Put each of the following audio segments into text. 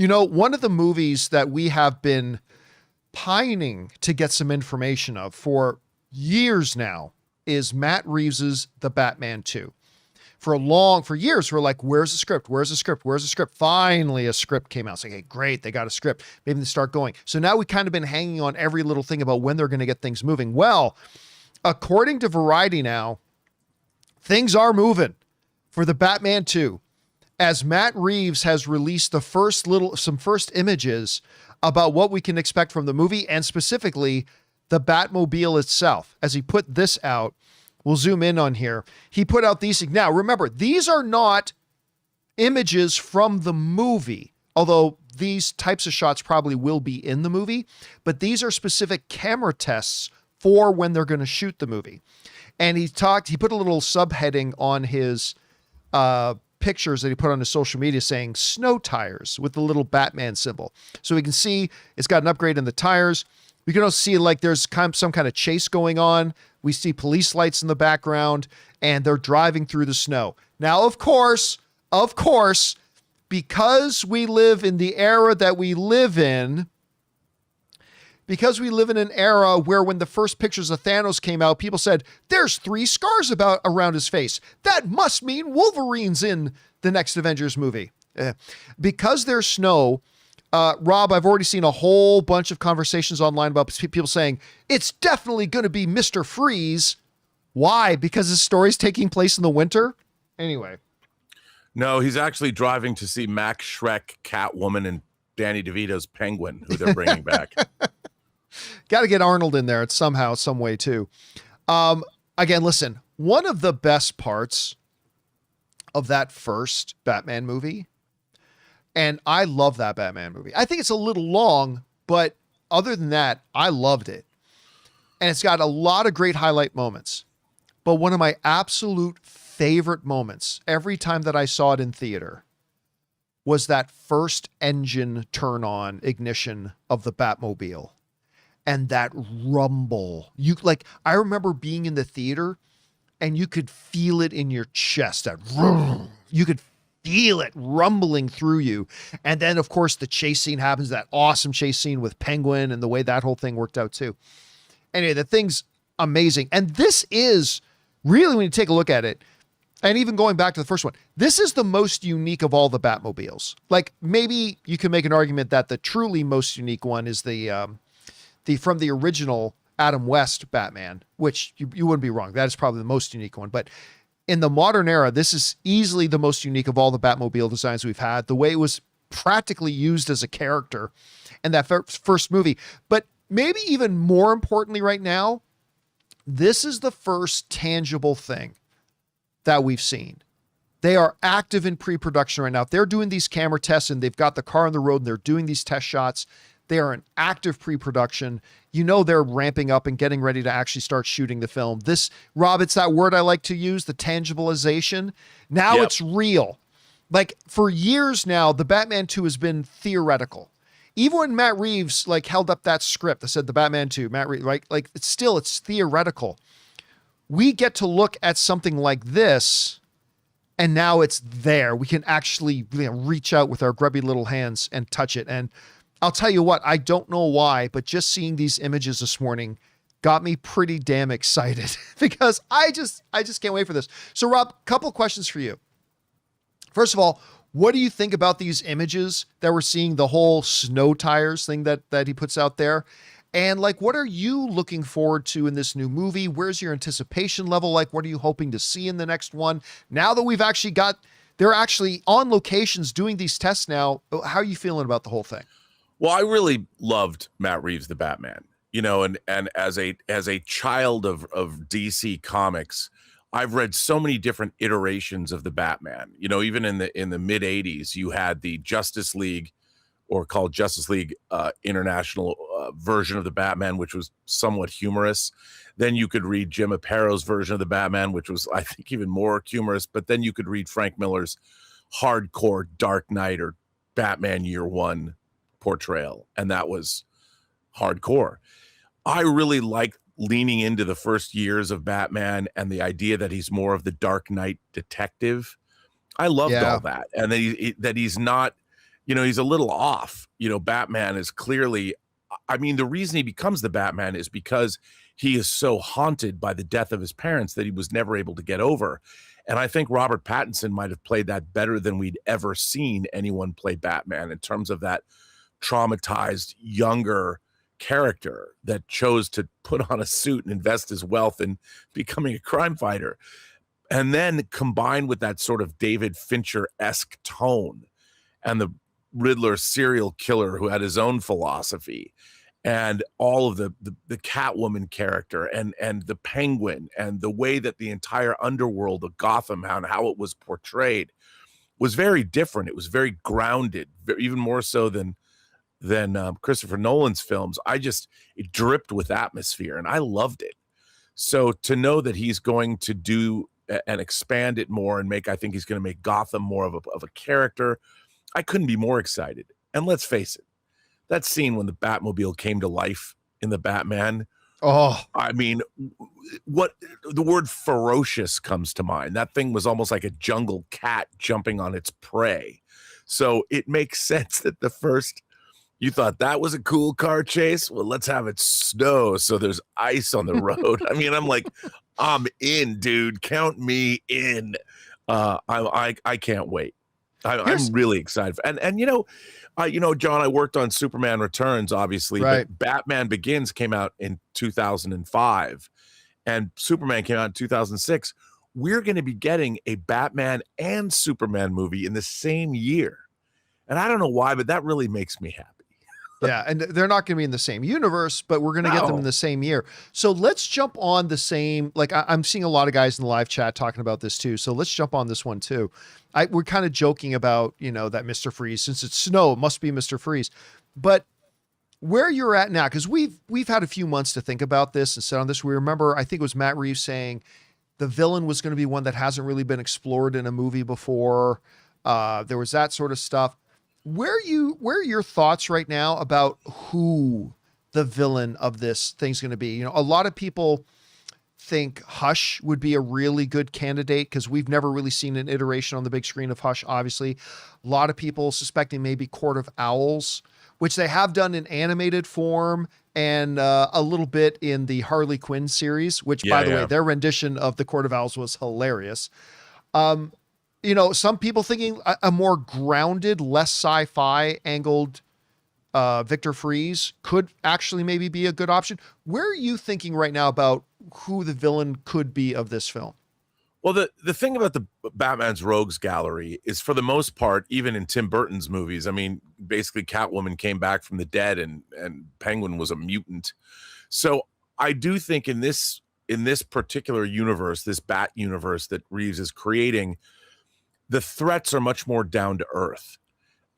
One of the movies that we have been pining to get some information of for years now is Matt Reeves's The Batman 2. For years, we're like, where's the script? Where's the script? Where's the script? Finally, a script came out. It's like, hey, great, they got a script. Maybe they start going. So now we've kind of been hanging on every little thing about when they're going to get things moving. Well, according to Variety now, things are moving for the Batman 2, as Matt Reeves has released some first images about what we can expect from the movie, and specifically the Batmobile itself. As he put this out, we'll zoom in on here. He put out these. Now, remember, these are not images from the movie, although these types of shots probably will be in the movie, but these are specific camera tests for when they're going to shoot the movie. And he put a little subheading on his pictures that he put on his social media saying snow tires with the little Batman symbol. So we can see it's got an upgrade in the tires. We can also see like there's some kind of chase going on. We see police lights in the background and they're driving through the snow. Now, of course, because we live in the era that we live in, because we live in an era where when the first pictures of Thanos came out, people said, there's 3 scars around his face. That must mean Wolverine's in the next Avengers movie. Because there's snow, Rob, I've already seen a whole bunch of conversations online about people saying, it's definitely going to be Mr. Freeze. Why? Because his story's taking place in the winter? Anyway. No, he's actually driving to see Max Shrek, Catwoman, and Danny DeVito's Penguin, who they're bringing back. Got to get Arnold in there somehow, some way too. Again, listen, one of the best parts of that first Batman movie, and I love that Batman movie. I think it's a little long, but other than that, I loved it. And it's got a lot of great highlight moments. But one of my absolute favorite moments every time that I saw it in theater was that first engine turn on ignition of the Batmobile. And that rumble, I remember being in the theater and you could feel it in your chest. You could feel it rumbling through you. And then of course the chase scene happens, that awesome chase scene with Penguin and the way that whole thing worked out too. Anyway, the thing's amazing. And this is really, when you take a look at it, and even going back to the first one, this is the most unique of all the Batmobiles. Like maybe you can make an argument that the truly most unique one is from the original Adam West Batman, which you wouldn't be wrong. That is probably the most unique one. But in the modern era, this is easily the most unique of all the Batmobile designs we've had. The way it was practically used as a character in that first movie. But maybe even more importantly right now, this is the first tangible thing that we've seen. They are active in pre-production right now. They're doing these camera tests and they've got the car on the road and they're doing these test shots. They are in active pre-production. They're ramping up and getting ready to actually start shooting the film. This, Rob, it's that word I like to use, the tangibilization. Now It's real. Like for years now, the Batman 2 has been theoretical. Even when Matt Reeves held up that script that said the Batman 2, Matt Reeves, right? It's theoretical. We get to look at something like this and now it's there. We can actually reach out with our grubby little hands and touch it. And I'll tell you what, I don't know why, but just seeing these images this morning got me pretty damn excited because I just can't wait for this. So Rob, couple questions for you. First of all, what do you think about these images that we're seeing, the whole snow tires thing that he puts out there? And what are you looking forward to in this new movie? Where's your anticipation level? What are you hoping to see in the next one? Now that they're actually on locations doing these tests now, how are you feeling about the whole thing? Well, I really loved Matt Reeves, the Batman, and as a child of DC Comics, I've read so many different iterations of the Batman. Even in the mid 80s, you had the Justice League, or called Justice League International version of the Batman, which was somewhat humorous. Then you could read Jim Apato's version of the Batman, which was, I think, even more humorous. But then you could read Frank Miller's hardcore Dark Knight or Batman Year One portrayal, and that was hardcore. I really like leaning into the first years of Batman and the idea that he's more of the Dark Knight detective. I loved all that, and that he's not he's a little off. Batman is clearly, I mean, the reason he becomes the Batman is because he is so haunted by the death of his parents that he was never able to get over. And I think Robert Pattinson might have played that better than we'd ever seen anyone play Batman, in terms of that traumatized younger character that chose to put on a suit and invest his wealth in becoming a crime fighter. And then combined with that sort of David Fincher-esque tone, and the Riddler serial killer who had his own philosophy, and all of the Catwoman character, and the Penguin, and the way that the entire underworld of Gotham, and how it was portrayed, was very different. It was very grounded, even more so than Christopher Nolan's films. It dripped with atmosphere, and I loved it. So to know that he's going to do and expand it more, and I think he's going to make Gotham more of a character, I couldn't be more excited. And let's face it, that scene when the Batmobile came to life in the Batman, I mean, what the word ferocious comes to mind. That thing was almost like a jungle cat jumping on its prey. So it makes sense that you thought that was a cool car chase. Well, let's have it snow so there's ice on the road. I mean, I'm like, I'm in, dude. Count me in. I can't wait. I'm really excited. And John, I worked on Superman Returns, obviously, right. But Batman Begins came out in 2005 and Superman came out in 2006. We're going to be getting a Batman and Superman movie in the same year. And I don't know why, but that really makes me happy. Yeah, and they're not going to be in the same universe, but we're going to get them in the same year. So let's jump on the same, like I'm seeing a lot of guys in the live chat talking about this too. So let's jump on this one too. We're kind of joking about, that Mr. Freeze, since it's snow, it must be Mr. Freeze. But where you're at now, because we've had a few months to think about this and sit on this. We remember, I think it was Matt Reeves saying the villain was going to be one that hasn't really been explored in a movie before. There was that sort of stuff. Where are your thoughts right now about who the villain of this thing's going to be? A lot of people think Hush would be a really good candidate because we've never really seen an iteration on the big screen of Hush, obviously. A lot of people suspecting maybe Court of Owls, which they have done in animated form and a little bit in the Harley Quinn series, which, by the way, their rendition of the Court of Owls was hilarious. Some people thinking a more grounded, less sci-fi angled Victor Freeze could actually maybe be a good option. Where are you thinking right now about who the villain could be of this film? Well, the thing about the Batman's Rogues Gallery is, for the most part, even in Tim Burton's movies, I mean, basically Catwoman came back from the dead and Penguin was a mutant. So I do think in this particular universe, this Bat universe that Reeves is creating, the threats are much more down to earth.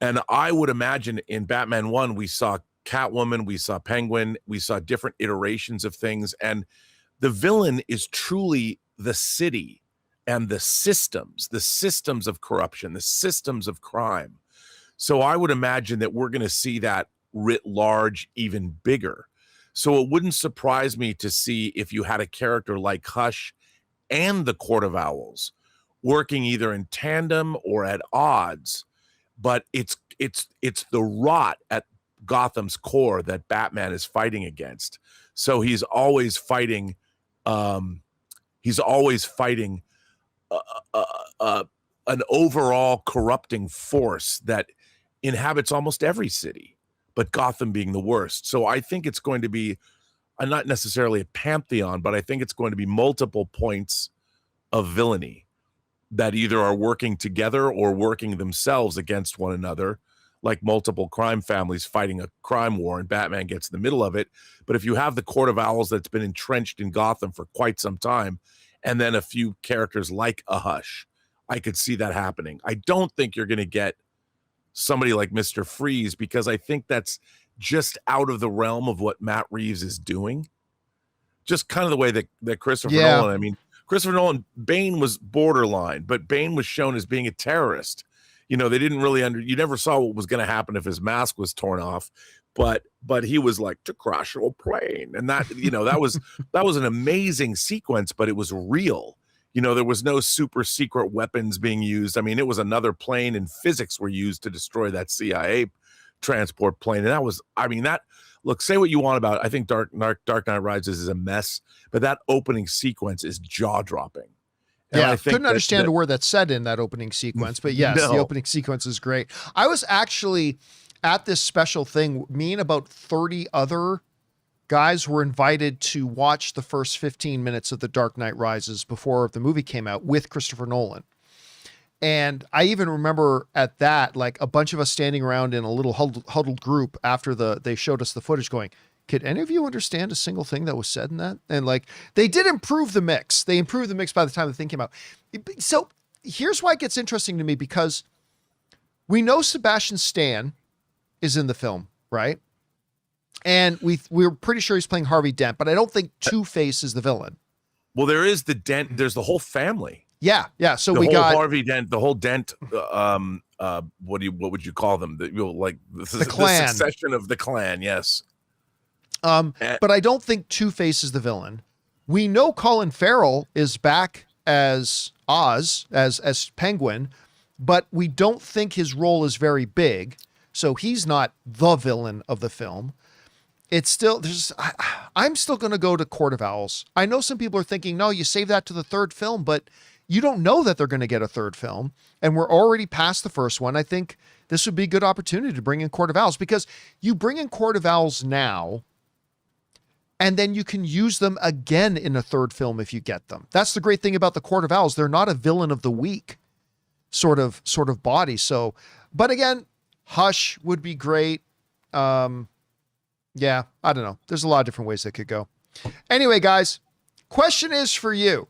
And I would imagine in Batman 1, we saw Catwoman, we saw Penguin, we saw different iterations of things. And the villain is truly the city and the systems of corruption, the systems of crime. So I would imagine that we're going to see that writ large even bigger. So it wouldn't surprise me to see if you had a character like Hush and the Court of Owls working either in tandem or at odds, but it's the rot at Gotham's core that Batman is fighting against. So he's always fighting an overall corrupting force that inhabits almost every city, but Gotham being the worst. So I think it's going to be not necessarily a pantheon, but I think it's going to be multiple points of villainy that either are working together or working themselves against one another, like multiple crime families fighting a crime war, and Batman gets in the middle of it. But if you have the Court of Owls that's been entrenched in Gotham for quite some time, and then a few characters like a Hush, I could see that happening. I don't think you're going to get somebody like Mr. Freeze, because I think that's just out of the realm of what Matt Reeves is doing. Just kind of the way that Christopher Nolan, I mean, Christopher Nolan, Bane was borderline, but Bane was shown as being a terrorist. They didn't really you never saw what was going to happen if his mask was torn off, but he was like, to crash a plane. And that, that was an amazing sequence, but it was real. You know, there was no super secret weapons being used. I mean, it was another plane, and physics were used to destroy that CIA transport plane. And that was, I mean, that, look, say what you want about it. I think Dark Knight Rises is a mess, but that opening sequence is jaw-dropping. And Yeah, I think couldn't understand a word that's said in that opening sequence, but yes, the opening sequence is great. I was actually at this special thing. Me and about 30 other guys were invited to watch the first 15 minutes of The Dark Knight Rises before the movie came out with Christopher Nolan. And I even remember at that, like a bunch of us standing around in a little huddled group after they showed us the footage going, could any of you understand a single thing that was said in that? And like, they did improve the mix. They improved the mix by the time the thing came out. So here's why it gets interesting to me, because we know Sebastian Stan is in the film, right? And we're pretty sure he's playing Harvey Dent, but I don't think Two-Face is the villain. Well, there is the Dent. There's the whole family. Yeah. So the we whole got Harvey Dent, the whole Dent. What would you call them? The clan. The succession of the clan. Yes. But I don't think Two-Face is the villain. We know Colin Farrell is back as Oz, as Penguin, but we don't think his role is very big. So he's not the villain of the film. It's still, I'm still going to go to Court of Owls. I know some people are thinking, no, you save that to the third film, but you don't know that they're going to get a third film. And we're already past the first one. I think this would be a good opportunity to bring in Court of Owls, because you bring in Court of Owls now, and then you can use them again in a third film if you get them. That's the great thing about the Court of Owls. They're not a villain of the week sort of body. So, but again, Hush would be great. Yeah, I don't know. There's a lot of different ways that could go. Anyway, guys, question is for you.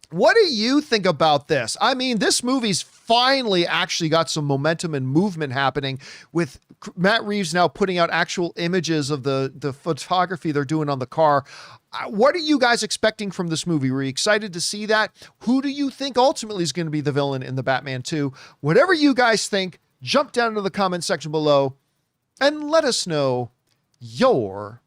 What do you think about this? I mean, this movie's finally actually got some momentum and movement happening, with Matt Reeves now putting out actual images of the photography they're doing on the car. What are you guys expecting from this movie? Were you excited to see that? Who do you think ultimately is going to be the villain in the Batman 2? Whatever you guys think, jump down into the comment section below and let us know your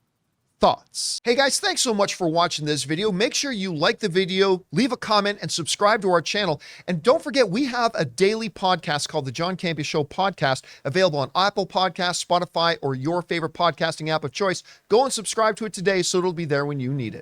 thoughts. Hey guys, thanks so much for watching this video. Make sure you like the video, leave a comment, and subscribe to our channel. And don't forget, we have a daily podcast called the John Campea Show Podcast, available on Apple Podcasts, Spotify, or your favorite podcasting app of choice. Go and subscribe to it today so it'll be there when you need it.